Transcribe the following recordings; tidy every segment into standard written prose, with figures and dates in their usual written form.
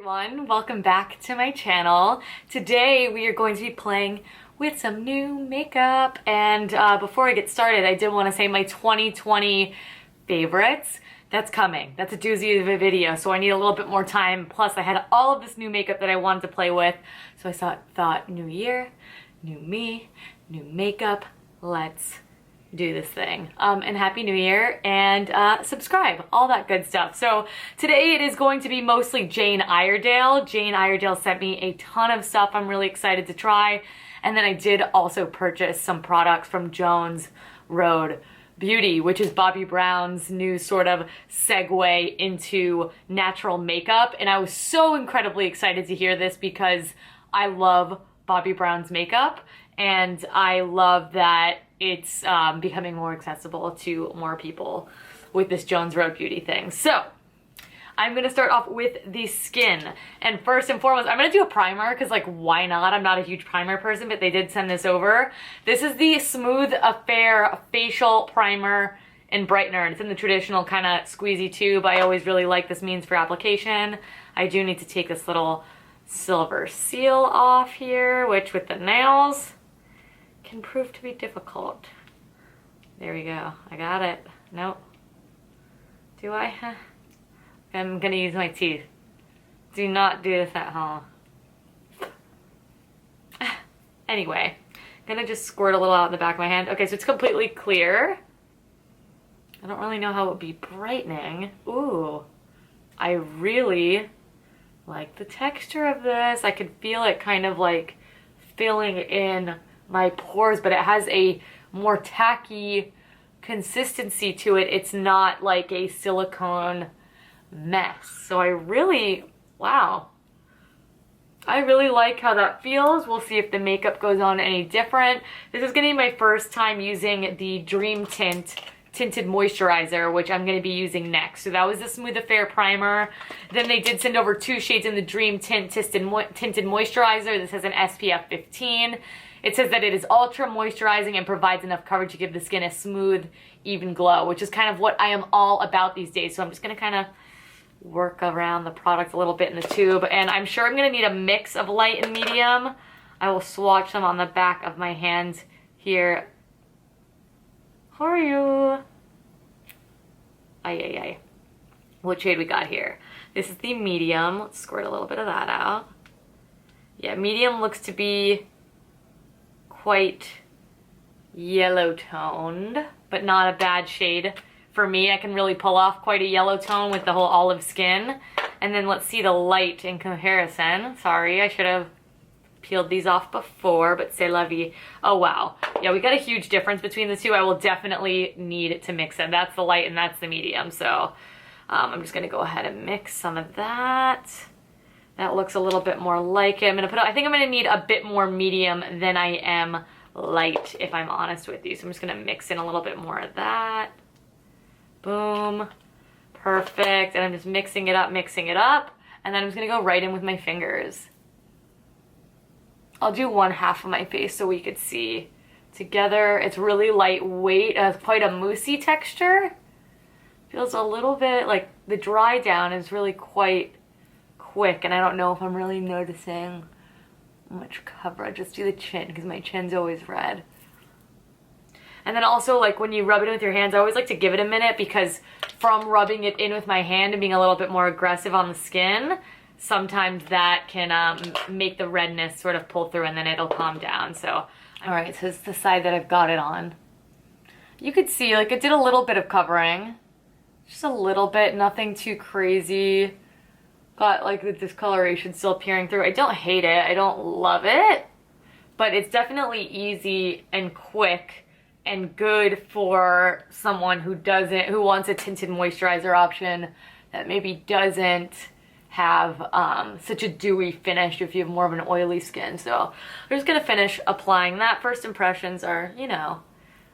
everyone, welcome back to my channel. Today we are going to be playing with some new makeup, and before I get started I did want to say my 2020 favorites. That's coming. That's a doozy of a video, so I need a little bit more time. Plus I had all of this new makeup that I wanted to play with, so I thought new year, new me, new makeup, let's do this thing. And happy new year, and subscribe, all that good stuff. So today it is going to be mostly Jane Iredale. Jane Iredale sent me a ton of stuff I'm really excited to try, and then I did also purchase some products from Jones Road Beauty, which is Bobbi Brown's new sort of segue into natural makeup, and I was so incredibly excited to hear this because I love Bobbi Brown's makeup, and I love that it's becoming more accessible to more people with this Jones Road Beauty thing. So I'm gonna start off with the skin, and first and foremost I'm gonna do a primer because, like, why not? I'm not a huge primer person, but they did send this over. This is the Smooth Affair facial primer and brightener, and it's in the traditional kind of squeezy tube. I always really like this means for application. I do need to take this little silver seal off here, which with the nails can prove to be difficult. There we go. I got it. Nope. Do I? I'm gonna use my teeth. Do not do this at home. Anyway, I'm gonna just squirt a little out in the back of my hand. Okay, so it's completely clear. I don't really know how it would be brightening. Ooh, I really like the texture of this. I could feel it kind of like filling in my pores, but it has a more tacky consistency to it. It's not like a silicone mess. So I really, wow, I really like how that feels. We'll see if the makeup goes on any different. This is gonna be my first time using the Dream Tint tinted moisturizer, which I'm going to be using next. So that was the Smooth Affair primer. Then they did send over 2 shades in the Dream Tint tinted moisturizer. This has an SPF 15. It says that it is ultra moisturizing and provides enough coverage to give the skin a smooth, even glow, which is kind of what I am all about these days. So I'm just going to kind of work around the product a little bit in the tube, and I'm sure I'm going to need a mix of light and medium. I will swatch them on the back of my hands here. How are you? Ay. What shade we got here? This is the medium. Let's squirt a little bit of that out. Yeah, medium looks to be quite yellow toned, but not a bad shade for me. I can really pull off quite a yellow tone with the whole olive skin. And then let's see the light in comparison. Sorry, I should have peeled these off before, but c'est la vie. Oh wow, yeah, we got a huge difference between the two. I will definitely need to mix them. That's the light and that's the medium. So I'm just gonna go ahead and mix some of that. That looks a little bit more like it. I think I'm gonna need a bit more medium than I am light, if I'm honest with you. So I'm just gonna mix in a little bit more of that. Boom, perfect. And I'm just mixing it up, and then I'm just gonna go right in with my fingers. I'll do one half of my face so we could see together. It's really lightweight, quite a moussey texture. Feels a little bit like the dry down is really quite quick, and I don't know if I'm really noticing much coverage. Let's do the chin because my chin's always red. And then also, like, when you rub it in with your hands, I always like to give it a minute, because from rubbing it in with my hand and being a little bit more aggressive on the skin, sometimes that can make the redness sort of pull through, and then it'll calm down. So, all right, so it's the side that I've got it on. You could see, like, it did a little bit of covering. Just a little bit, nothing too crazy. Got, like, the discoloration still peering through. I don't hate it. I don't love it. But it's definitely easy and quick and good for someone who wants a tinted moisturizer option that maybe doesn't have such a dewy finish if you have more of an oily skin. So I'm just gonna finish applying that. First impressions are, you know,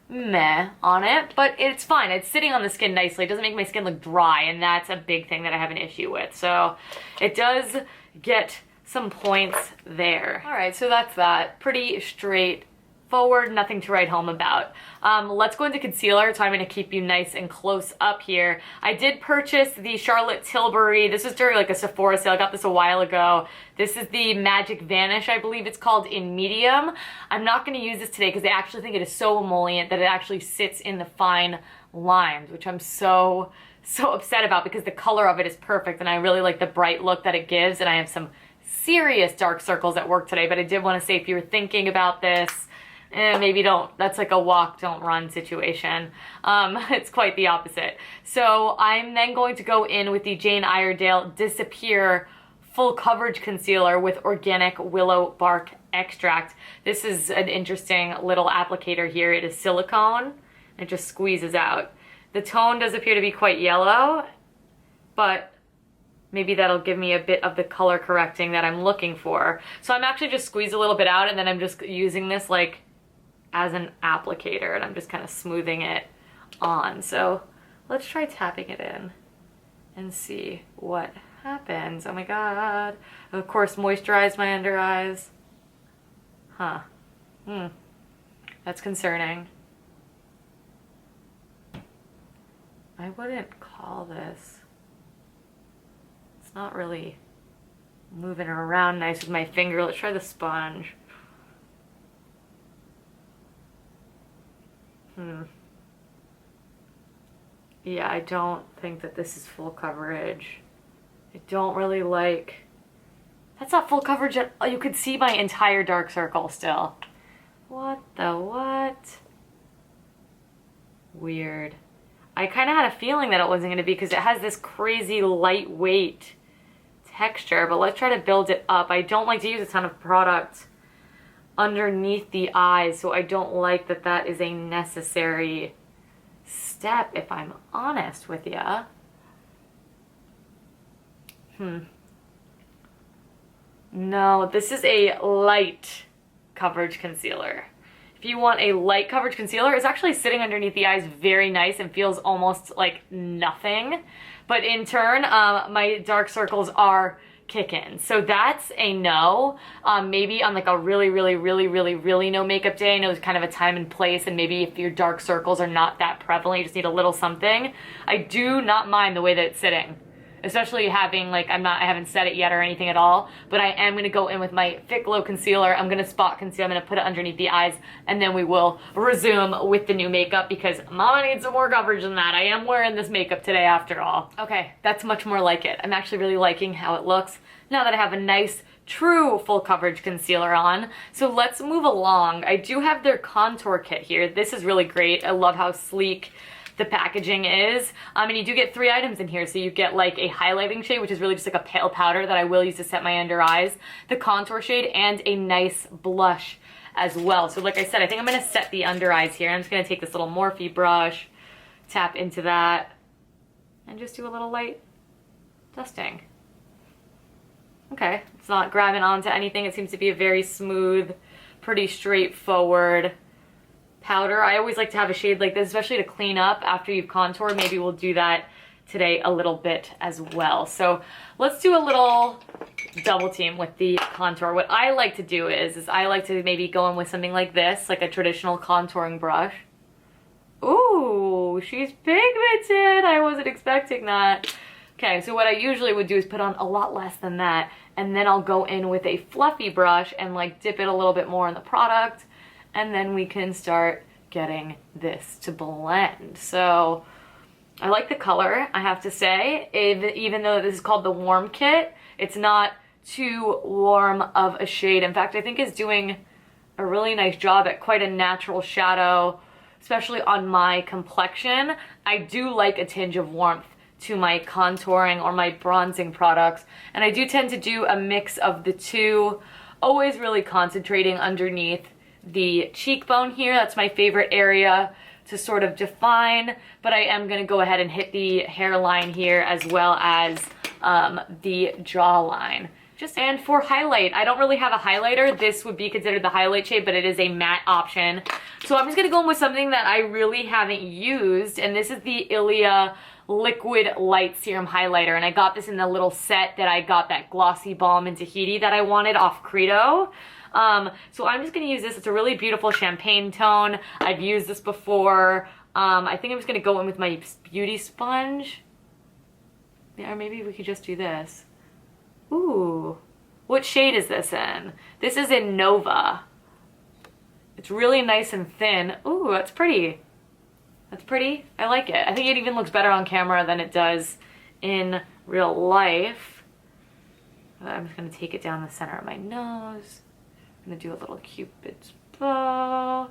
meh on it, but it's fine. It's sitting on the skin nicely. It doesn't make my skin look dry, and that's a big thing that I have an issue with. So it does get some points there. All right, so that's that. Pretty straightforward. straightforward, nothing to write home about. Let's go into concealer. So I'm going to keep you nice and close up here. I did purchase the Charlotte Tilbury. This was during like a Sephora sale. I got this a while ago. This is the Magic Vanish, I believe it's called, in medium. I'm not going to use this today because I actually think it is so emollient that it actually sits in the fine lines, which I'm so upset about because the color of it is perfect and I really like the bright look that it gives, and I have some serious dark circles at work today, but I did want to say if you were thinking about this, maybe don't. That's like a walk, don't run situation. It's quite the opposite. So I'm then going to go in with the Jane Iredale Disappear Full Coverage Concealer with Organic Willow Bark Extract. This is an interesting little applicator here. It is silicone. It just squeezes out. The tone does appear to be quite yellow, but maybe that'll give me a bit of the color correcting that I'm looking for. So I'm actually just squeeze a little bit out, and then I'm just using this like as an applicator, and I'm just kind of smoothing it on. So let's try tapping it in and see what happens. Oh my god. Of course, moisturize my under eyes. Huh. That's concerning. I wouldn't call this. It's not really moving it around nice with my finger. Let's try the sponge. Yeah, I don't think that this is full coverage. I don't really like... That's not full coverage at all. You could see my entire dark circle still. What the what? Weird. I kind of had a feeling that it wasn't going to be because it has this crazy lightweight texture, but let's try to build it up. I don't like to use a ton of product underneath the eyes, so I don't like that that is a necessary step, if I'm honest with ya. No, this is a light coverage concealer. If you want a light coverage concealer, it's actually sitting underneath the eyes very nice and feels almost like nothing. But in turn, my dark circles are kicking. So that's a no. Maybe on like a really no makeup day, I know there's kind of a time and place, and maybe if your dark circles are not that prevalent, you just need a little something. I do not mind the way that it's sitting. Especially having, like, I haven't set it yet or anything at all, but I am going to go in with my Fit Glow Concealer. I'm going to spot conceal. I'm going to put it underneath the eyes, and then we will resume with the new makeup because mama needs some more coverage than that. I am wearing this makeup today after all. Okay, that's much more like it. I'm actually really liking how it looks now that I have a nice, true full coverage concealer on. So let's move along. I do have their contour kit here. This is really great. I love how sleek the packaging is, and you do get 3 items in here. So you get like a highlighting shade, which is really just like a pale powder that I will use to set my under eyes, the contour shade, and a nice blush as well. So like I said, I think I'm going to set the under eyes here. I'm just going to take this little Morphe brush, tap into that, and just do a little light dusting. Okay, it's not grabbing onto anything. It seems to be a very smooth, pretty straightforward powder. I always like to have a shade like this, especially to clean up after you've contoured. Maybe we'll do that today a little bit as well. So let's do a little double team with the contour. What I like to do is I like to maybe go in with something like this, like a traditional contouring brush. Ooh, she's pigmented. I wasn't expecting that. Okay, so what I usually would do is put on a lot less than that, and then I'll go in with a fluffy brush and like dip it a little bit more in the product, and then we can start getting this to blend. So I like the color, I have to say. Even though this is called the warm kit, it's not too warm of a shade. In fact, I think it's doing a really nice job at quite a natural shadow, especially on my complexion. I do like a tinge of warmth to my contouring or my bronzing products, and I do tend to do a mix of the two, always really concentrating underneath the cheekbone here. That's my favorite area to sort of define, but I am going to go ahead and hit the hairline here as well as the jawline. And for highlight, I don't really have a highlighter. This would be considered the highlight shade, but it is a matte option. So I'm just going to go in with something that I really haven't used, and this is the Ilia liquid light serum highlighter, and I got this in the little set that I got, that glossy balm in Tahiti that I wanted off Credo. So I'm just gonna use this. It's a really beautiful champagne tone. I've used this before. I think I'm just gonna go in with my beauty sponge. Yeah, or maybe we could just do this. Ooh, what shade is this in? This is in Nova. It's really nice and thin. Ooh, that's pretty. That's pretty. I like it. I think it even looks better on camera than it does in real life. I'm just gonna take it down the center of my nose. I'm gonna do a little Cupid's bow.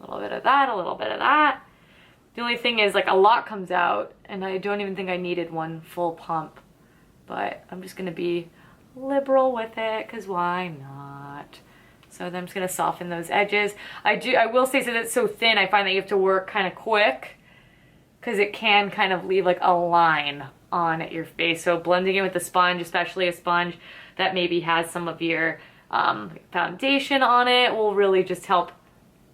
A little bit of that, a little bit of that. The only thing is, like, a lot comes out, and I don't even think I needed one full pump. But I'm just gonna be liberal with it, because why not? So then I'm just gonna soften those edges. I will say, since it's so thin, I find that you have to work kind of quick, because it can kind of leave like a line on your face. So blending it with a sponge, especially a sponge that maybe has some of your foundation on it, will really just help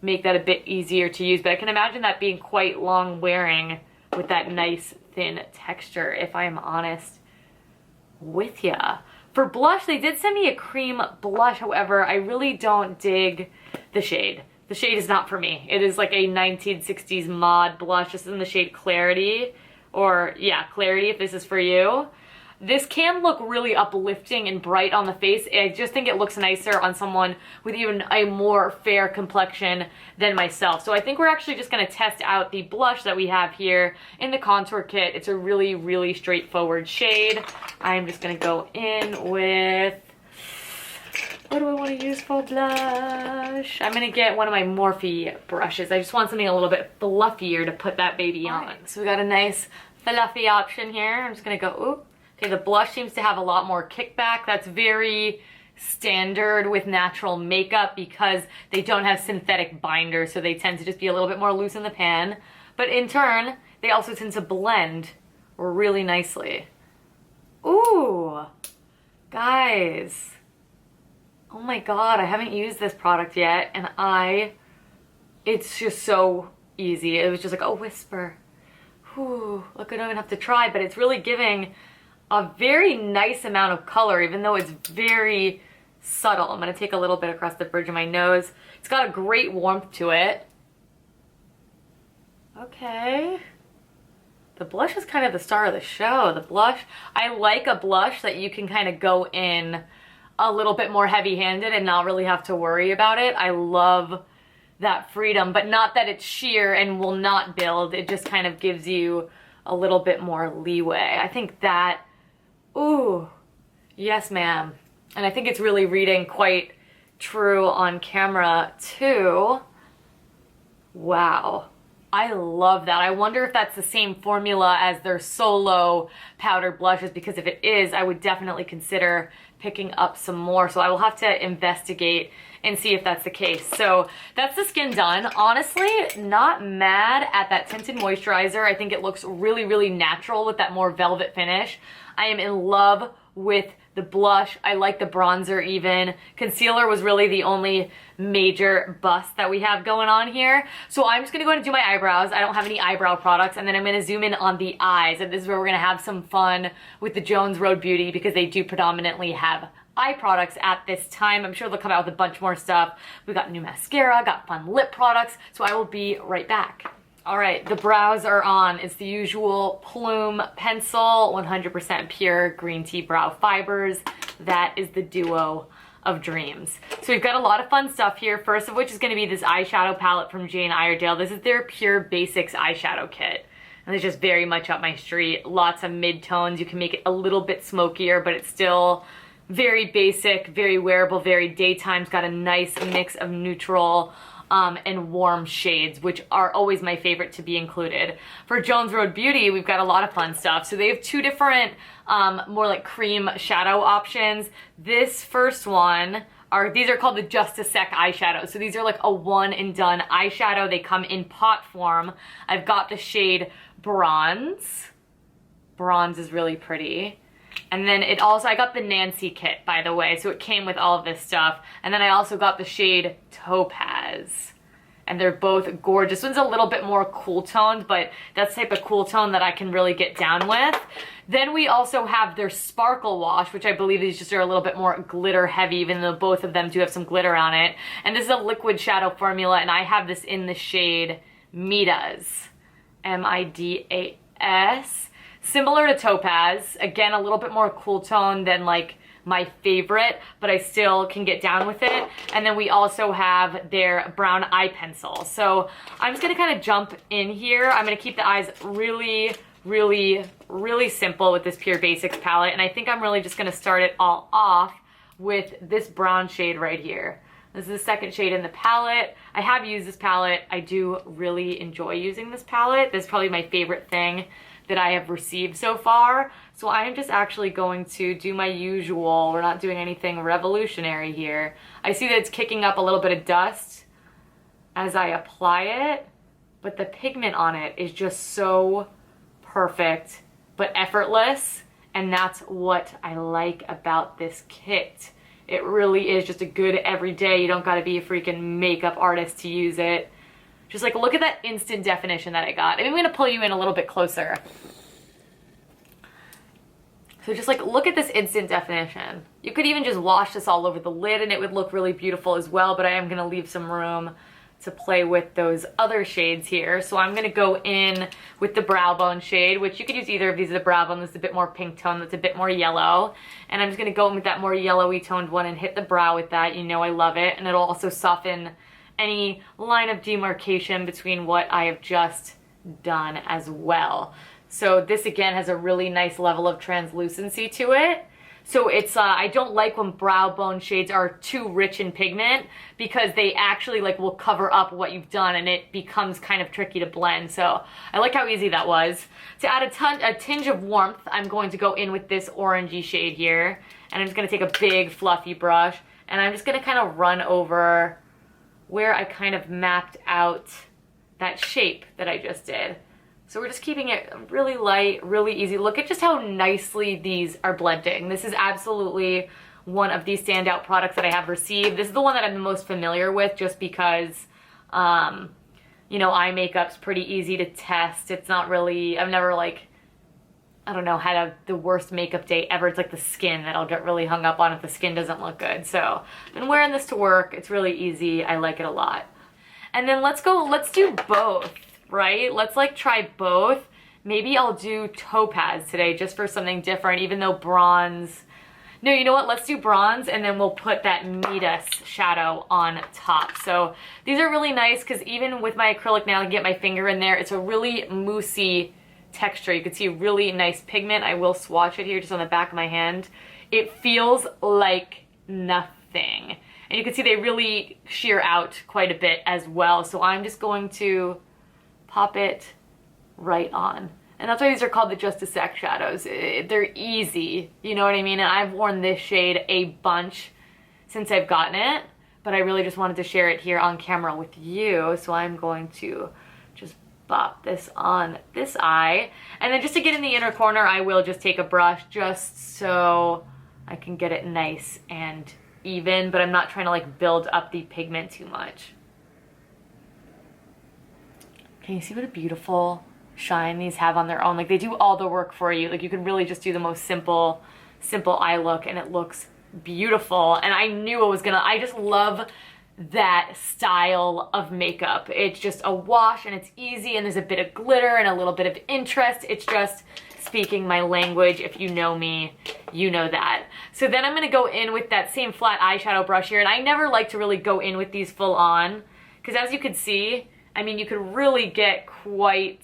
make that a bit easier to use. But I can imagine that being quite long wearing with that nice thin texture, if I'm honest with ya. For blush, they did send me a cream blush. However, I really don't dig the shade. The shade is not for me. It is like a 1960s mod blush. This is in the shade Clarity, or yeah, Clarity if this is for you. This can look really uplifting and bright on the face. I just think it looks nicer on someone with even a more fair complexion than myself. So I think we're actually just gonna test out the blush that we have here in the contour kit. It's a really, really straightforward shade. I'm just gonna go in with, what do I wanna use for blush? I'm gonna get one of my Morphe brushes. I just want something a little bit fluffier to put that baby on. So we got a nice fluffy option here. I'm just gonna go, oop. Okay, the blush seems to have a lot more kickback. That's very standard with natural makeup because they don't have synthetic binders, so they tend to just be a little bit more loose in the pan. But in turn, they also tend to blend really nicely. Ooh, guys. Oh my God, I haven't used this product yet, and it's just so easy. It was just like a whisper. Whew, look, I don't even have to try, but it's really giving a very nice amount of color, even though it's very subtle. I'm gonna take a little bit across the bridge of my nose. It's got a great warmth to it. Okay. The blush is kind of the star of the show. The blush, I like a blush that you can kind of go in a little bit more heavy-handed and not really have to worry about it. I love that freedom, but not that it's sheer and will not build. It just kind of gives you a little bit more leeway. I think that, ooh, yes ma'am. And I think it's really reading quite true on camera too. Wow, I love that. I wonder if that's the same formula as their solo powdered blushes, because if it is, I would definitely consider picking up some more. So I will have to investigate and see if that's the case. So that's the skin done. Honestly, not mad at that tinted moisturizer. I think it looks really, really natural with that more velvet finish. I am in love with the blush. I like the bronzer even. Concealer was really the only major bust that we have going on here. So I'm just gonna go ahead and do my eyebrows. I don't have any eyebrow products, and then I'm gonna zoom in on the eyes, and this is where we're gonna have some fun with the Jones Road Beauty, because they do predominantly have eye products at this time. I'm sure they'll come out with a bunch more stuff. We got new mascara, got fun lip products, so I will be right back. All right, the brows are on. It's the usual Plume pencil, 100% pure green tea brow fibers. That is the duo of dreams. So we've got a lot of fun stuff here. First of which is going to be this eyeshadow palette from Jane Iredale. This is their Pure Basics eyeshadow kit. And it's just very much up my street. Lots of mid-tones. You can make it a little bit smokier, but it's still very basic, very wearable, very daytime. It's got a nice mix of neutral and warm shades, which are always my favorite to be included. For Jones Road Beauty, we've got a lot of fun stuff. So they have two different more like cream shadow options. This first one, these are called the Just a Sec eyeshadows. So these are like a one and done eyeshadow. They come in pot form. I've got the shade Bronze. Bronze is really pretty. And then it also, I got the Nancy kit, by the way, so it came with all of this stuff. And then I also got the shade Topaz. and they're both gorgeous. This one's a little bit more cool toned, but that's the type of cool tone that I can really get down with. Then we also have their Sparkle Wash, which I believe these just are a little bit more glitter heavy, even though both of them do have some glitter on it. And this is a liquid shadow formula, and I have this in the shade Midas, M-I-D-A-S. Similar to Topaz, again, a little bit more cool tone than like my favorite, but I still can get down with it. And then we also have their brown eye pencil. So I'm just gonna kind of jump in here. I'm gonna keep the eyes really, really, really simple with this Pure Basics palette. And I think I'm really just gonna start it all off with this brown shade right here. This is the second shade in the palette. I have used this palette. I do really enjoy using this palette. This is probably my favorite thing that I have received so far. So I am just actually going to do my usual. We're not doing anything revolutionary here. I see that it's kicking up a little bit of dust as I apply it, but the pigment on it is just so perfect, but effortless. And that's what I like about this kit. It really is just a good everyday. You don't gotta be a freaking makeup artist to use it. Just like, look at that instant definition that I got. And I'm gonna pull you in a little bit closer. So just like, look at this instant definition. You could even just wash this all over the lid and it would look really beautiful as well, but I am gonna leave some room to play with those other shades here. So I'm gonna go in with the Brow Bone shade, which you could use either of these as a brow bone. That's a bit more pink tone, that's a bit more yellow. And I'm just gonna go in with that more yellowy toned one and hit the brow with that. You know I love it. And it'll also soften any line of demarcation between what I have just done as well. So this again has a really nice level of translucency to it. So it's, I don't like when brow bone shades are too rich in pigment because they actually like will cover up what you've done and it becomes kind of tricky to blend. So I like how easy that was. To add a tinge of warmth, I'm going to go in with this orangey shade here. And I'm just gonna take a big fluffy brush and I'm just gonna kind of run over where I kind of mapped out that shape that I just did. So we're just keeping it really light, really easy. Look at just how nicely these are blending. This is absolutely one of the standout products that I have received. This is the one that I'm the most familiar with just because, you know, eye makeup's pretty easy to test. It's not really, I've never like, I don't know, had the worst makeup day ever. It's like the skin that I'll get really hung up on if the skin doesn't look good. So I've been wearing this to work. It's really easy. I like it a lot. And then let's do both, right? Let's like try both. Maybe I'll do Topaz today just for something different, even though bronze. No, you know what? Let's do bronze and then we'll put that Midas shadow on top. So these are really nice because even with my acrylic nail, I can get my finger in there. It's a really moussey texture. You can see really nice pigment. I will swatch it here just on the back of my hand. It feels like nothing. And you can see they really sheer out quite a bit as well. So I'm just going to pop it right on. And that's why these are called the Just a Sec shadows. They're easy, you know what I mean? And I've worn this shade a bunch since I've gotten it, but I really just wanted to share it here on camera with you. So I'm going to just bop this on this eye. And then just to get in the inner corner, I will just take a brush just so I can get it nice and even, but I'm not trying to like build up the pigment too much. Can you see what a beautiful shine these have on their own? Like they do all the work for you. Like you can really just do the most simple eye look and it looks beautiful. And I knew I just love that style of makeup. It's just a wash and it's easy and there's a bit of glitter and a little bit of interest. It's just speaking my language. If you know me, you know that. So then I'm gonna go in with that same flat eyeshadow brush here. And I never like to really go in with these full on because as you can see, I mean, you could really get quite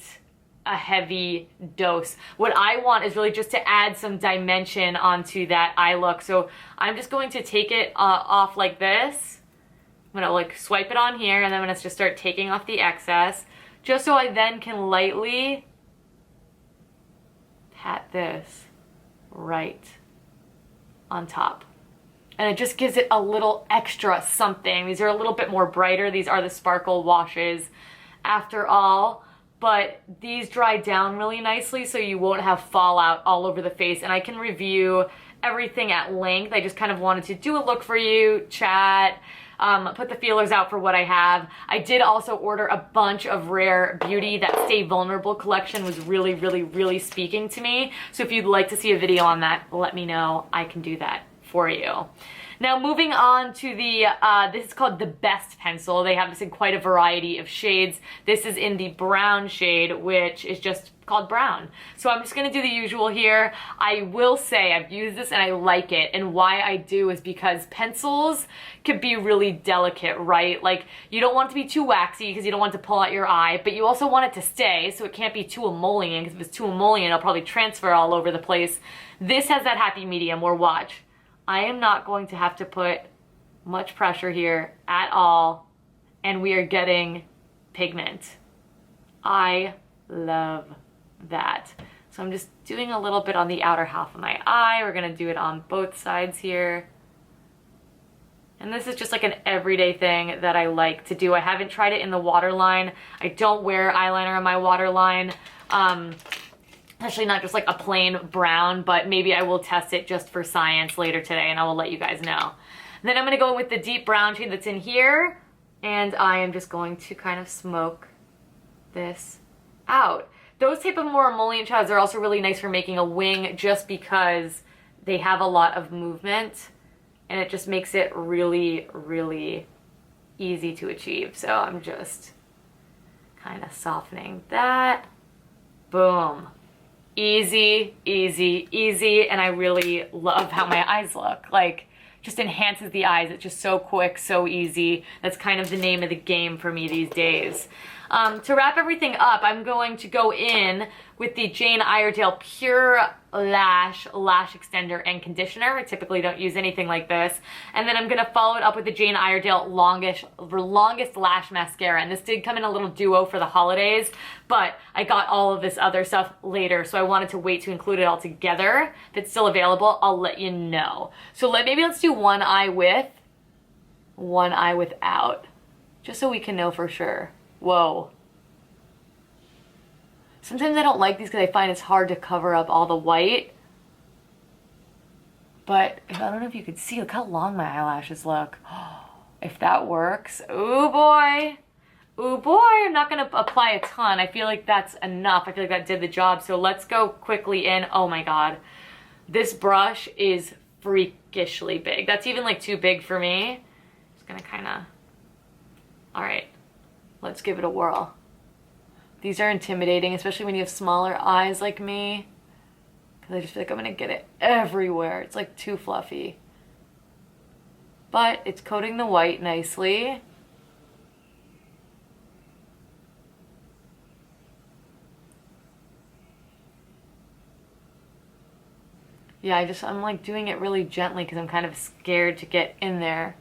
a heavy dose. What I want is really just to add some dimension onto that eye look. So I'm just going to take it off like this. I'm gonna like swipe it on here and then I'm gonna just start taking off the excess just so I then can lightly pat this right on top. And it just gives it a little extra something. These are a little bit more brighter. These are the sparkle washes after all, but these dry down really nicely so you won't have fallout all over the face. And I can review everything at length. I just kind of wanted to do a look for you, chat, put the feelers out for what I have. I did also order a bunch of Rare Beauty. That Stay Vulnerable collection was really, really, really speaking to me. So if you'd like to see a video on that, let me know. I can do that for you. Now moving on to the, this is called the Best Pencil. They have this in quite a variety of shades. This is in the brown shade, which is just called brown. So I'm just gonna do the usual here. I will say I've used this and I like it, and why I do is because pencils could be really delicate, right? Like, you don't want it to be too waxy because you don't want it to pull out your eye, but you also want it to stay, so it can't be too emollient, because if it's too emollient, it'll probably transfer all over the place. This has that happy medium where, watch, I am not going to have to put much pressure here at all, and we are getting pigment. I love that. So I'm just doing a little bit on the outer half of my eye. We're gonna do it on both sides here. And this is just like an everyday thing that I like to do. I haven't tried it in the waterline. I don't wear eyeliner in my waterline. Actually not just like a plain brown, but maybe I will test it just for science later today and I will let you guys know. And then I'm gonna go with the deep brown shade that's in here, and I am just going to kind of smoke this out. Those type of more emollient shadows are also really nice for making a wing, just because they have a lot of movement and it just makes it really, really easy to achieve. So I'm just kind of softening that. Boom. Easy, easy, easy, and I really love how my eyes look. Like, just enhances the eyes. It's just so quick, so easy. That's kind of the name of the game for me these days. To wrap everything up, I'm going to go in with the Jane Iredale Pure Lash Extender and Conditioner. I typically don't use anything like this. And then I'm going to follow it up with the Jane Iredale Longest Lash Mascara. And this did come in a little duo for the holidays, but I got all of this other stuff later, so I wanted to wait to include it all together. If it's still available, I'll let you know. So maybe let's do one eye with, one eye without, just so we can know for sure. Whoa. Sometimes I don't like these because I find it's hard to cover up all the white. But I don't know if you could see, look how long my eyelashes look. If that works. Ooh boy. Ooh boy, I'm not gonna apply a ton. I feel like that's enough. I feel like that did the job. So let's go quickly in. Oh my God. This brush is freakishly big. That's even like too big for me. Just gonna kinda, all right. Let's give it a whirl. These are intimidating, especially when you have smaller eyes like me, because I just feel like I'm gonna get it everywhere. It's like too fluffy. But it's coating the white nicely. Yeah, I'm like doing it really gently because I'm kind of scared to get in there.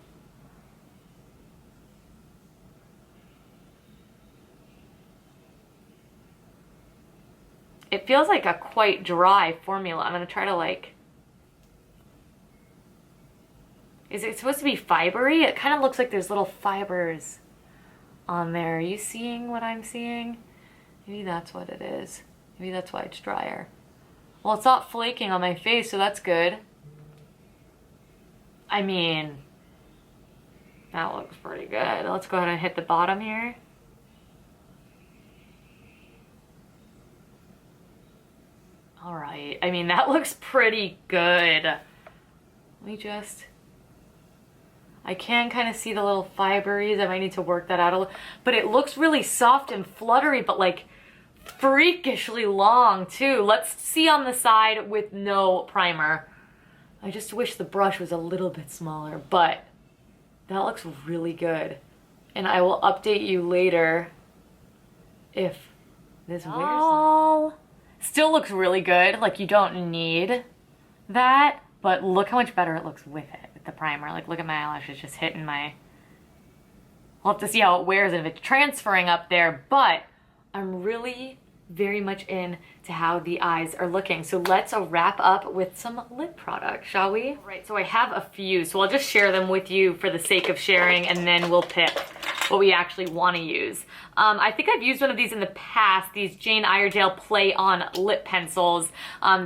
It feels like a quite dry formula. I'm gonna try to like, is it supposed to be fibery? It kind of looks like there's little fibers on there. Are you seeing what I'm seeing? Maybe that's what it is. Maybe that's why it's drier. Well, it's not flaking on my face, so that's good. I mean, that looks pretty good. Let's go ahead and hit the bottom here. All right, I mean, that looks pretty good. Let me just, I can kind of see the little fiberies. I might need to work that out a little, but it looks really soft and fluttery, but like freakishly long too. Let's see on the side with no primer. I just wish the brush was a little bit smaller, but that looks really good. And I will update you later if this wears. Still looks really good. Like, you don't need that, but look how much better it looks with it, with the primer. Like, look at my eyelashes just hitting my, we'll have to see how it wears and if it's transferring up there, but I'm really very much into how the eyes are looking. So let's wrap up with some lip product, shall we? All right, so I have a few, so I'll just share them with you for the sake of sharing, and then we'll pick. what we actually want to use. I think I've used one of these in the past, these Jane Iredale Play On lip pencils.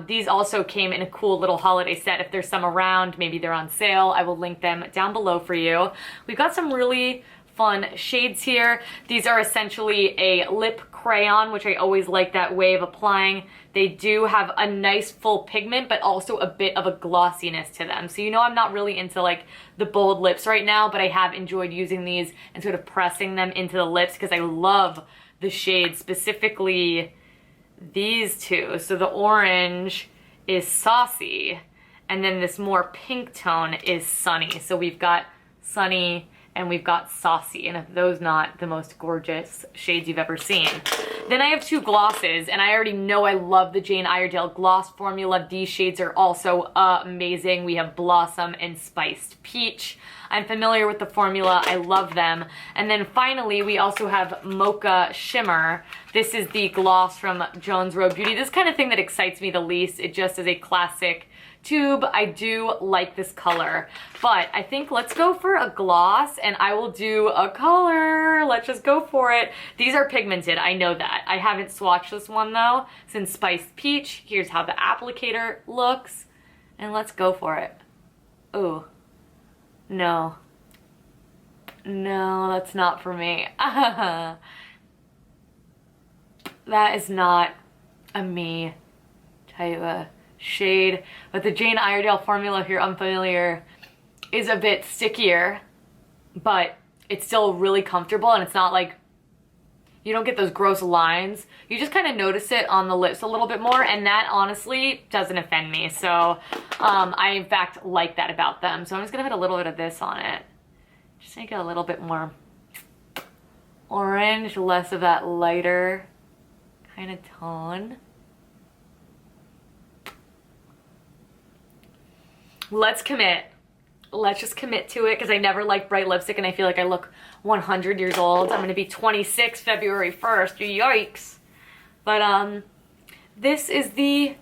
These also came in a cool little holiday set. If there's some around, maybe they're on sale, I will link them down below for you. We've got some really fun shades here. These are essentially a lip crayon, which I always like that way of applying. They do have a nice full pigment, but also a bit of a glossiness to them. So you know I'm not really into like the bold lips right now, but I have enjoyed using these and sort of pressing them into the lips because I love the shades, specifically these two. So the orange is Saucy, and then this more pink tone is Sunny. So we've got Sunny and we've got Saucy, and if those not the most gorgeous shades you've ever seen. Then I have two glosses, and I already know I love the Jane Iredale gloss formula. These shades are also amazing. We have Blossom and Spiced Peach. I'm familiar with the formula, I love them. And then finally, we also have Mocha Shimmer. This is the gloss from Jones Road Beauty. This kind of thing that excites me the least. It just is a classic tube. I do like this color, but I think let's go for a gloss and I will do a color. Let's just go for it. These are pigmented, I know that. I haven't swatched this one though since Spiced Peach. Here's how the applicator looks, and let's go for it. Ooh, no, that's not for me. That is not a me type of shade, but the Jane Iredale formula, if you're unfamiliar, is a bit stickier, but it's still really comfortable, and it's not like, you don't get those gross lines. You just kind of notice it on the lips a little bit more, and that honestly doesn't offend me. So I in fact like that about them. So I'm just gonna put a little bit of this on it, just make it a little bit more orange, less of that lighter kind of tone. Let's commit. Let's just commit to it, because I never like bright lipstick and I feel like I look 100 years old. I'm gonna be 26 February 1st, yikes. But this is the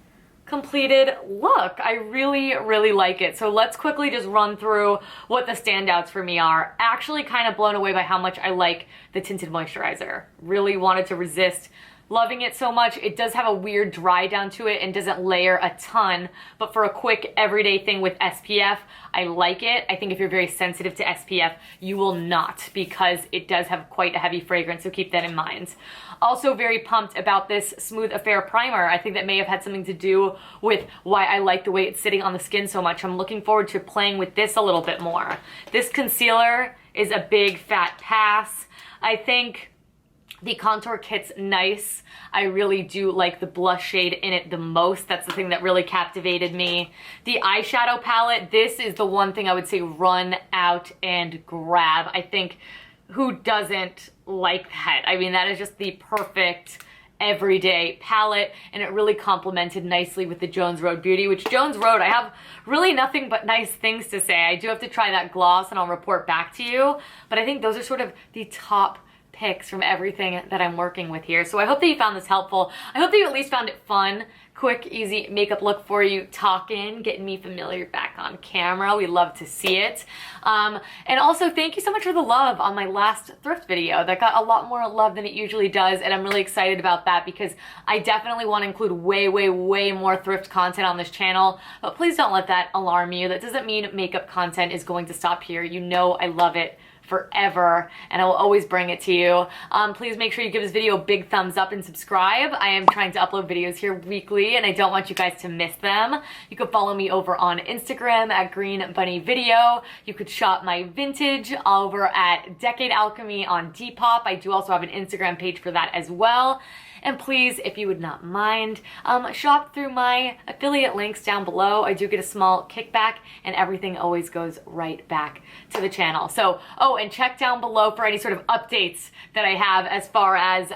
completed look. I really, really like it. So let's quickly just run through what the standouts for me are. Actually kind of blown away by how much I like the tinted moisturizer. Really wanted to resist loving it so much. It does have a weird dry down to it and doesn't layer a ton, but for a quick everyday thing with SPF, I like it. I think if you're very sensitive to SPF, you will not, because it does have quite a heavy fragrance, so keep that in mind. Also very pumped about this Smooth Affair primer. I think that may have had something to do with why I like the way it's sitting on the skin so much. I'm looking forward to playing with this a little bit more. This concealer is a big fat pass. I think the contour kit's nice. I really do like the blush shade in it the most. That's the thing that really captivated me. The eyeshadow palette, this is the one thing I would say run out and grab. I think, who doesn't like that? I mean, that is just the perfect everyday palette, and it really complemented nicely with the Jones Road Beauty, which Jones Road, I have really nothing but nice things to say. I do have to try that gloss and I'll report back to you, but I think those are sort of the top picks from everything that I'm working with here. So I hope that you found this helpful. I hope that you at least found it fun. Quick, easy makeup look for you, talking, getting me familiar back on camera. We love to see it. And also thank you so much for the love on my last thrift video. That got a lot more love than it usually does, and I'm really excited about that because I definitely want to include way, way, way more thrift content on this channel, but please don't let that alarm you. That doesn't mean makeup content is going to stop here. You know I love it forever, and I will always bring it to you. Please make sure you give this video a big thumbs up and subscribe. I am trying to upload videos here weekly, and I don't want you guys to miss them. You could follow me over on Instagram at Green Bunny Video. You could shop my vintage over at Decade Alchemy on Depop. I do also have an Instagram page for that as well. And please, if you would not mind, shop through my affiliate links down below. I do get a small kickback, and everything always goes right back to the channel. So, oh, and check down below for any sort of updates that I have as far as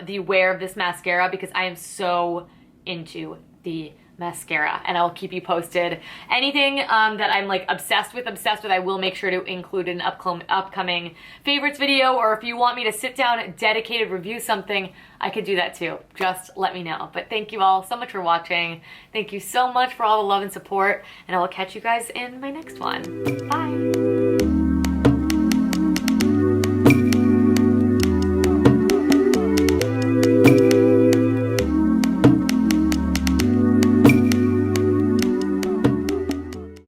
the wear of this mascara, because I am so into the mascara, and I'll keep you posted. Anything that I'm like obsessed with, I will make sure to include in an upcoming favorites video, or if you want me to sit down, dedicated review something, I could do that too. Just let me know. But thank you all so much for watching. Thank you so much for all the love and support, and I will catch you guys in my next one. Bye.